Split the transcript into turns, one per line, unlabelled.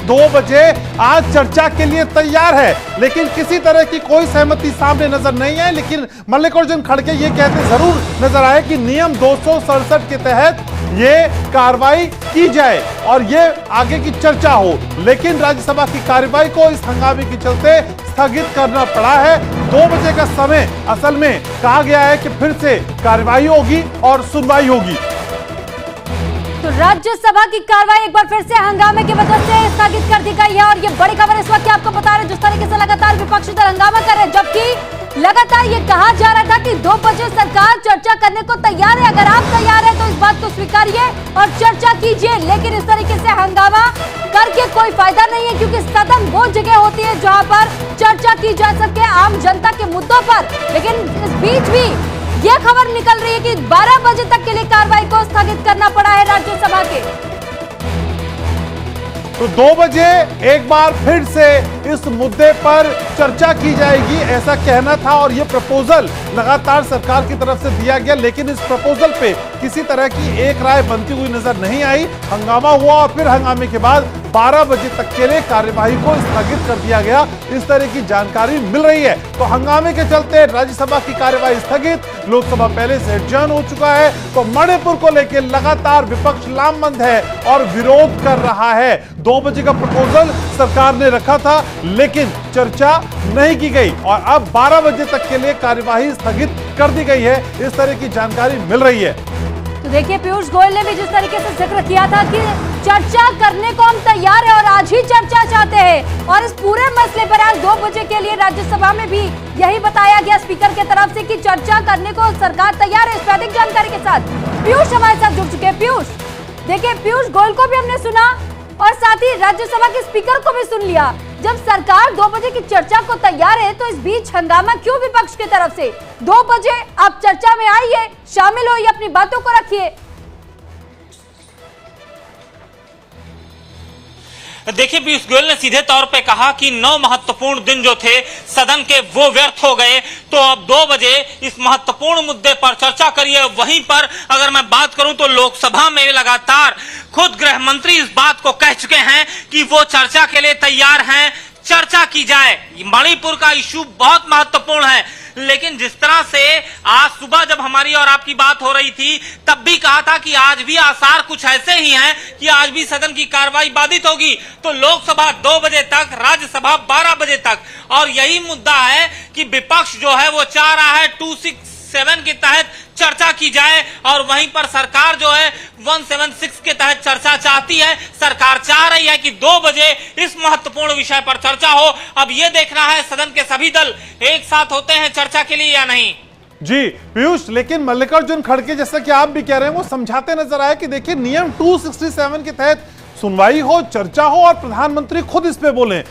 2 बजे आज चर्चा के लिए तैयार है, लेकिन किसी तरह की कोई सहमति सामने नजर नहीं आई। लेकिन मल्लिकार्जुन खड़गे ये कहते जरूर नजर आए कि नियम 267 के तहत ये कार्रवाई की जाए और ये आगे की चर्चा हो। लेकिन राज्यसभा की कार्यवाही को इस हंगामे के चलते स्थगित करना पड़ा है। 2 बजे का समय असल में कहा गया है कि फिर से कार्यवाही होगी और सुनवाई होगी।
तो राज्यसभा की कार्रवाई एक बार फिर से हंगामे की वजह से स्थगित कर दी गई है। और ये बड़ी खबर इस वक्त आपको बता रहे हैं, जिस तरीके से लगातार विपक्षी दल हंगामा कर रहे हैं, जबकि लगातार ये कहा जा रहा था कि 2 बजे सरकार चर्चा करने को तैयार है। अगर आप तैयार है तो इस बात को स्वीकारिए और चर्चा कीजिए। लेकिन इस तरीके से हंगामा करके कोई फायदा नहीं है, क्योंकि सदन वो जगह होती है जहां पर चर्चा की जा सके आम जनता के मुद्दों पर। लेकिन इस बीच भी यह खबर निकल रही है कि 12 बजे तक के लिए कार्रवाई को स्थगित करना पड़ा है राज्यसभा के।
तो 2 बजे एक बार फिर से इस मुद्दे पर चर्चा की जाएगी, ऐसा कहना था। और यह प्रपोजल लगातार सरकार की तरफ से दिया गया, लेकिन इस प्रपोजल पे किसी तरह की एक राय बनती हुई नजर नहीं आई। हंगामा हुआ और फिर हंगामे के बाद 12 बजे तक के लिए कार्यवाही को स्थगित कर दिया गया, इस तरह की जानकारी मिल रही है। तो हंगामे के चलते राज्यसभा की कार्यवाही स्थगित, लोकसभा पहले से एडजर्न हो चुका है। तो मणिपुर को लेकर लगातार विपक्ष लामबंद है और विरोध कर रहा है। 2 बजे का प्रपोजल सरकार ने रखा था, लेकिन चर्चा नहीं की गई और अब 12 बजे तक के लिए कार्यवाही स्थगित कर दी गई है, इस तरह की जानकारी मिल रही है।
तो देखिए, पीयूष गोयल ने भी जिस तरीके से जिक्र किया था कि चर्चा करने को हम तैयार हैं और आज ही चर्चा चाहते हैं। और इस पूरे मसले पर आज 2 बजे के लिए राज्यसभा में भी यही बताया गया स्पीकर की तरफ से कि चर्चा करने को सरकार तैयार है। इस पर अधिक जानकारी के साथ पीयूष हमारे साथ जुड़ चुके हैं। पीयूष, देखिए, पीयूष गोयल को भी हमने सुना और साथ ही राज्यसभा के स्पीकर को भी सुन लिया। जब सरकार 2 बजे की चर्चा को तैयार है, तो इस बीच हंगामा क्यों विपक्ष की तरफ से? 2 बजे आप चर्चा में आइए, शामिल होइए, अपनी बातों को रखिए।
देखिए, पीयूष गोयल ने सीधे तौर पे कहा कि 9 महत्वपूर्ण दिन जो थे सदन के वो व्यर्थ हो गए, तो अब 2 बजे इस महत्वपूर्ण मुद्दे पर चर्चा करिए। वहीं पर अगर मैं बात करूं तो लोकसभा में लगातार खुद गृह मंत्री इस बात को कह चुके हैं कि वो चर्चा के लिए तैयार हैं, चर्चा की जाए। मणिपुर का इश्यू बहुत महत्वपूर्ण है, लेकिन जिस तरह से आज सुबह जब हमारी और आपकी बात हो रही थी, तब भी कहा था कि आज भी आसार कुछ ऐसे ही हैं कि आज भी सदन की कार्रवाई बाधित होगी। तो लोकसभा 2 बजे तक, राज्यसभा 12 बजे तक। और यही मुद्दा है कि विपक्ष जो है वो चाह रहा है 267 के तहत चर्चा की जाए, और वहीं पर सरकार जो है 176 के तहत चर्चा चाहती है। सरकार चाह रही है कि 2 बजे इस महत्वपूर्ण विषय पर चर्चा हो। अब ये देखना है सदन के सभी दल एक साथ होते हैं चर्चा के लिए या नहीं।
जी पीयूष, लेकिन मल्लिकार्जुन खड़गे जैसा कि आप भी कह रहे हैं, वो समझाते नजर आए कि देखिए नियम 267 के तहत सुनवाई हो, चर्चा हो और प्रधानमंत्री खुद इस पे बोले।